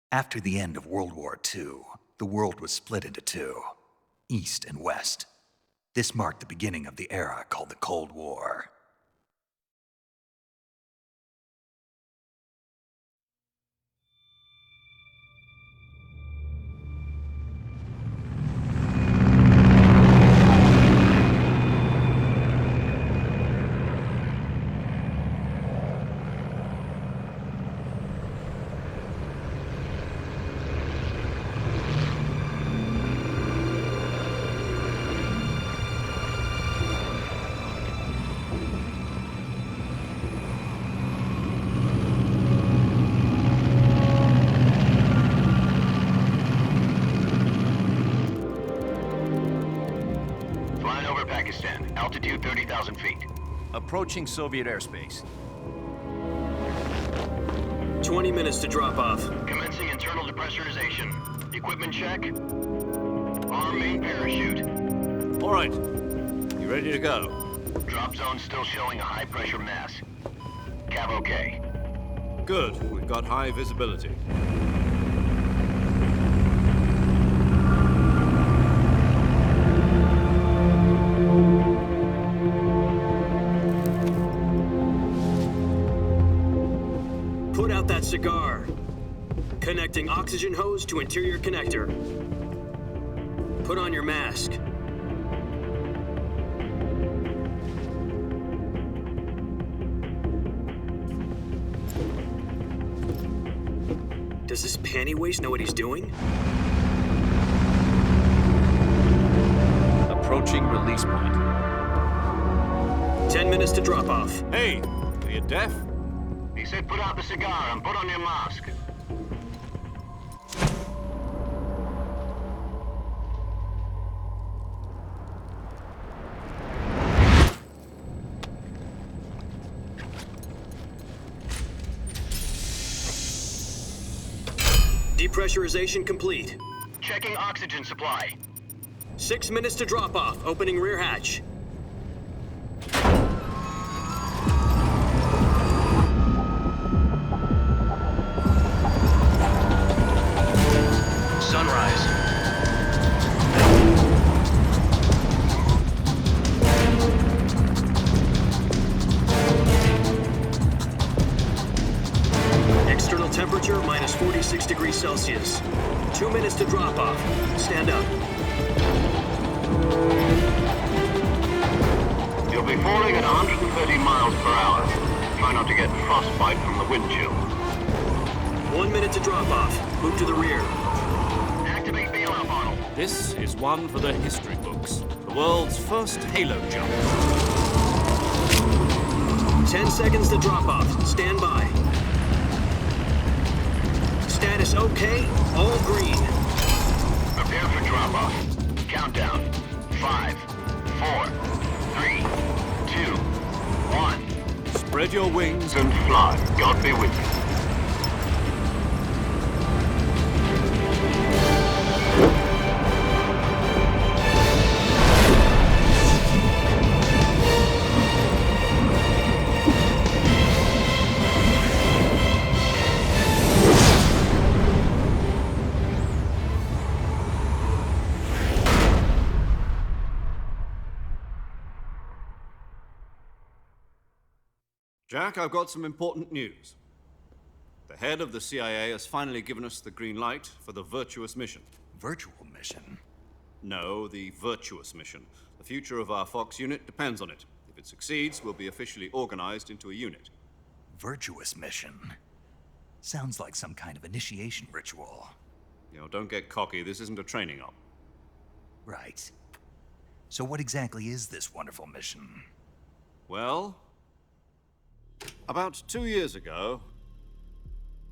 After the end of World War II, the world was split into two, East and West. This marked the beginning of the era called the Cold War. Pakistan, altitude 30,000 feet. Approaching Soviet airspace. 20 minutes to drop off. Commencing internal depressurization. Equipment check. Arm main parachute. All right. You ready to go? Drop zone still showing a high pressure mass. Cav okay. Good. We've got high visibility. Put out that cigar. Connecting oxygen hose to interior connector. Put on your mask. Does this panty waste know what he's doing? Approaching release point. 10 minutes to drop off. Hey, are you deaf? He said put out the cigar and put on your mask. Depressurization complete. Checking oxygen supply. 6 minutes to drop off. Opening rear hatch. Sunrise. External temperature minus 46 degrees Celsius. 2 minutes to drop off. Stand up. You'll be falling at 130 miles per hour. Try not to get frostbite from the wind chill. 1 minute to drop off. Move to the rear. Activate bailout model. This is one for the history books. The world's first halo jump. 10 seconds to drop off. Stand by. Status okay. All green. Prepare for drop-off. Countdown. 5, 4, 3, 2, 1. Spread your wings And fly. God be with you. Jack, I've got some important news. The head of the CIA has finally given us the green light for the Virtuous mission. Virtual mission? No, the Virtuous mission. The future of our Fox unit depends on it. If it succeeds, we'll be officially organized into a unit. Virtuous mission? Sounds like some kind of initiation ritual. You know, don't get cocky. This isn't a training op. Right. So what exactly is this wonderful mission? Well, about 2 years ago,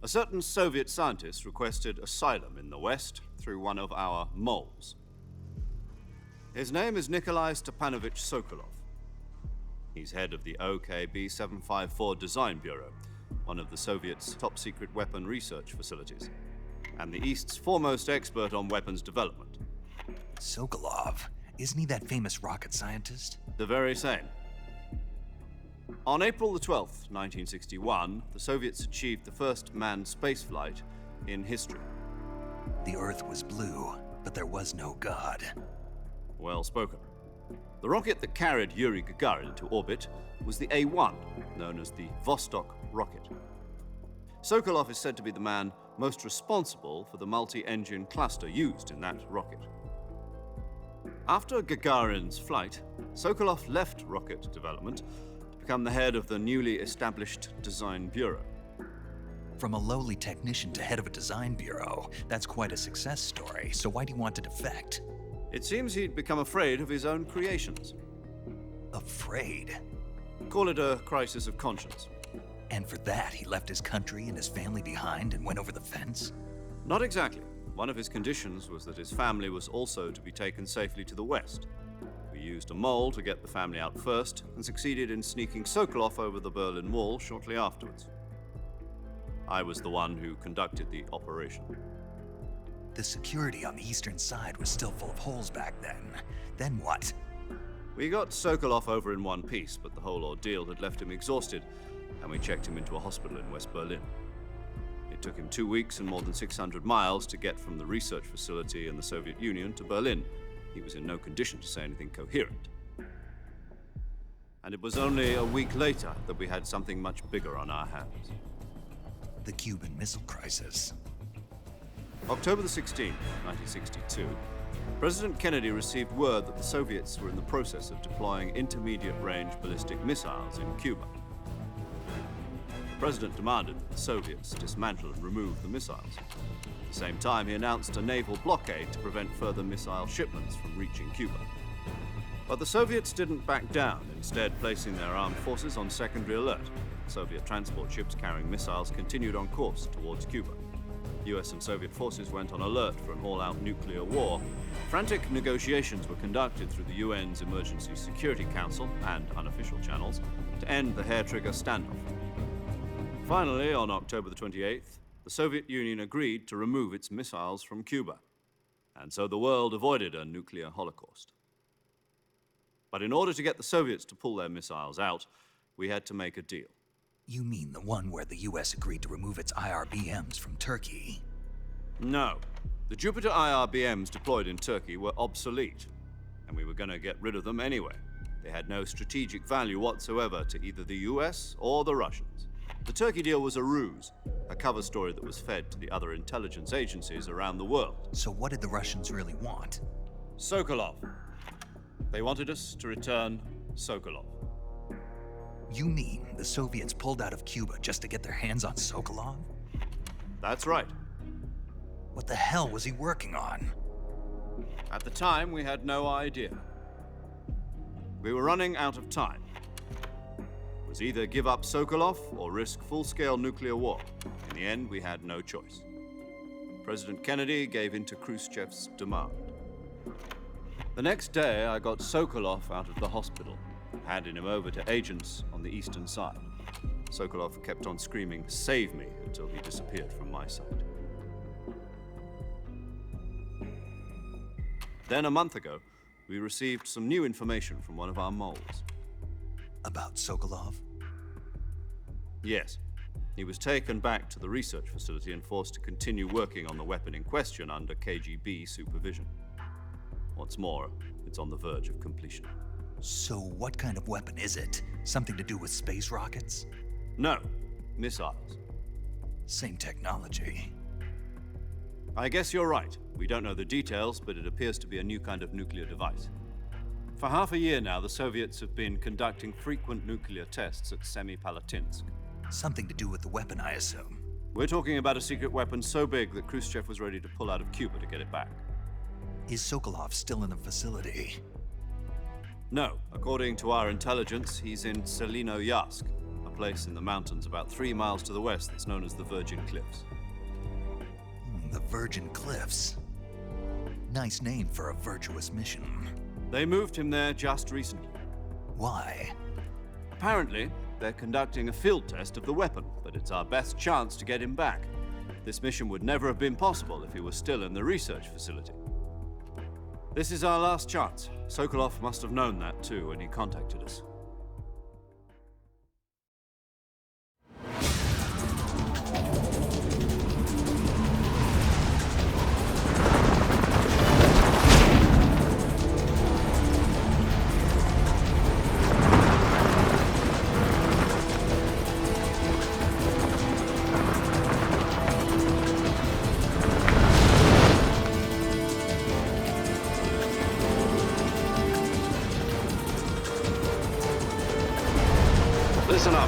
a certain Soviet scientist requested asylum in the West through one of our moles. His name is Nikolai Stepanovich Sokolov. He's head of the OKB-754 Design Bureau, one of the Soviets' top-secret weapon research facilities, and the East's foremost expert on weapons development. Sokolov? Isn't he that famous rocket scientist? The very same. On April the 12th, 1961, the Soviets achieved the first manned spaceflight in history. The Earth was blue, but there was no God. Well spoken. The rocket that carried Yuri Gagarin into orbit was the A-1, known as the Vostok rocket. Sokolov is said to be the man most responsible for the multi-engine cluster used in that rocket. After Gagarin's flight, Sokolov left rocket development to become the head of the newly established Design Bureau. From a lowly technician to head of a design bureau, that's quite a success story, so why do you want to defect? It seems he'd become afraid of his own creations. Afraid? Call it a crisis of conscience. And for that, he left his country and his family behind and went over the fence? Not exactly. One of his conditions was that his family was also to be taken safely to the west. We used a mole to get the family out first and succeeded in sneaking Sokolov over the Berlin Wall shortly afterwards. I was the one who conducted the operation. The security on the eastern side was still full of holes back then. Then what? We got Sokolov over in one piece, but the whole ordeal had left him exhausted, and we checked him into a hospital in West Berlin. It took him 2 weeks and more than 600 miles to get from the research facility in the Soviet Union to Berlin. He was in no condition to say anything coherent. And it was only a week later that we had something much bigger on our hands. The Cuban Missile Crisis. October the 16th, 1962, President Kennedy received word that the Soviets were in the process of deploying intermediate-range ballistic missiles in Cuba. The president demanded that the Soviets dismantle and remove the missiles. At the same time, he announced a naval blockade to prevent further missile shipments from reaching Cuba. But the Soviets didn't back down, instead placing their armed forces on secondary alert. Soviet transport ships carrying missiles continued on course towards Cuba. US and Soviet forces went on alert for an all-out nuclear war. Frantic negotiations were conducted through the UN's Emergency Security Council and unofficial channels to end the hair-trigger standoff. Finally, on October the 28th, the Soviet Union agreed to remove its missiles from Cuba, and so the world avoided a nuclear holocaust. But in order to get the Soviets to pull their missiles out, we had to make a deal. You mean the one where the US agreed to remove its IRBMs from Turkey? No. The Jupiter IRBMs deployed in Turkey were obsolete, and we were going to get rid of them anyway. They had no strategic value whatsoever to either the US or the Russians. The Turkey deal was a ruse, a cover story that was fed to the other intelligence agencies around the world. So what did the Russians really want? Sokolov. They wanted us to return Sokolov. You mean the Soviets pulled out of Cuba just to get their hands on Sokolov? That's right. What the hell was he working on? At the time, we had no idea. We were running out of time. It was either give up Sokolov or risk full-scale nuclear war. In the end, we had no choice. President Kennedy gave in to Khrushchev's demand. The next day, I got Sokolov out of the hospital, handing him over to agents on the eastern side. Sokolov kept on screaming, "Save me," until he disappeared from my sight. Then a month ago, we received some new information from one of our moles. About Sokolov? Yes. He was taken back to the research facility and forced to continue working on the weapon in question under KGB supervision. What's more, it's on the verge of completion. So what kind of weapon is it? Something to do with space rockets? No, missiles. Same technology. I guess you're right. We don't know the details, but it appears to be a new kind of nuclear device. For half a year now, the Soviets have been conducting frequent nuclear tests at Semipalatinsk. Something to do with the weapon, I assume. We're talking about a secret weapon so big that Khrushchev was ready to pull out of Cuba to get it back. Is Sokolov still in the facility? No. According to our intelligence, he's in Selinoyarsk, a place in the mountains about 3 miles to the west that's known as the Virgin Cliffs. The Virgin Cliffs. Nice name for a virtuous mission. They moved him there just recently. Why? Apparently, they're conducting a field test of the weapon, but it's our best chance to get him back. This mission would never have been possible if he was still in the research facility. This is our last chance. Sokolov must have known that too when he contacted us.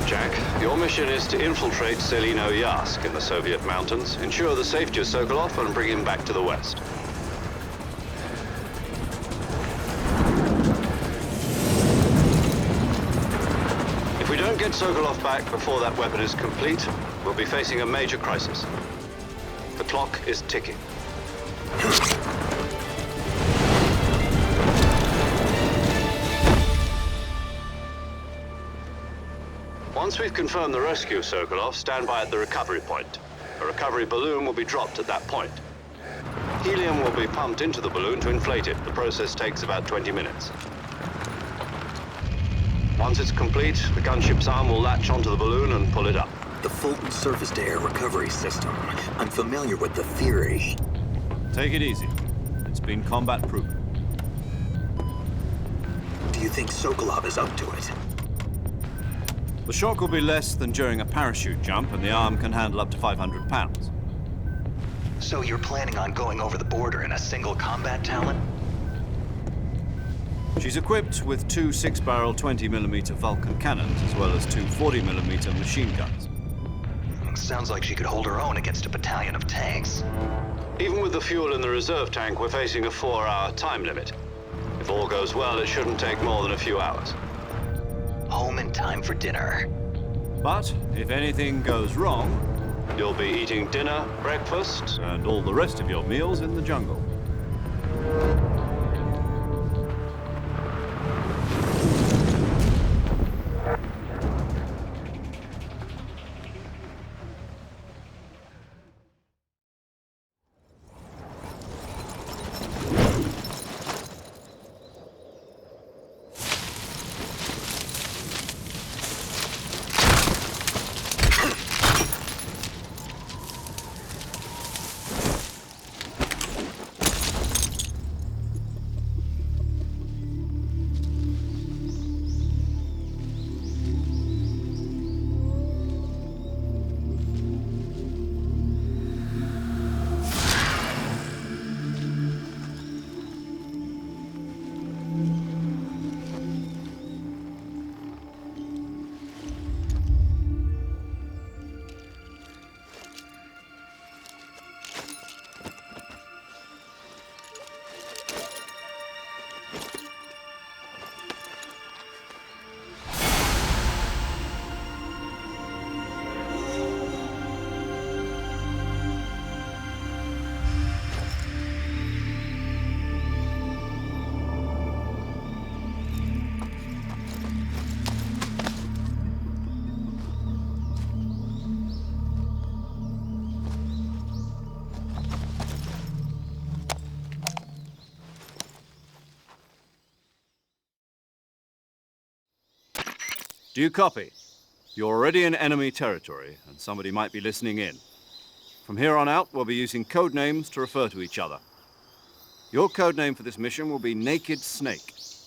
Jack, your mission is to infiltrate Selino Yask in the Soviet mountains, ensure the safety of Sokolov, and bring him back to the West. If we don't get Sokolov back before that weapon is complete, we'll be facing a major crisis. The clock is ticking. Once we've confirmed the rescue of Sokolov, stand by at the recovery point. A recovery balloon will be dropped at that point. Helium will be pumped into the balloon to inflate it. The process takes about 20 minutes. Once it's complete, the gunship's arm will latch onto the balloon and pull it up. The Fulton surface-to-air recovery system. I'm familiar with the theory. Take it easy. It's been combat-proven. Do you think Sokolov is up to it? The shock will be less than during a parachute jump, and the arm can handle up to 500 pounds. So you're planning on going over the border in a single combat Talon? She's equipped with two 6-barrel 20mm Vulcan cannons, as well as two 40mm machine guns. Sounds like she could hold her own against a battalion of tanks. Even with the fuel in the reserve tank, we're facing a 4-hour time limit. If all goes well, it shouldn't take more than a few hours. Home in time for dinner. But if anything goes wrong, you'll be eating dinner, breakfast, and all the rest of your meals in the jungle. Do you copy? You're already in enemy territory, and somebody might be listening in. From here on out, we'll be using code names to refer to each other. Your code name for this mission will be Naked Snake.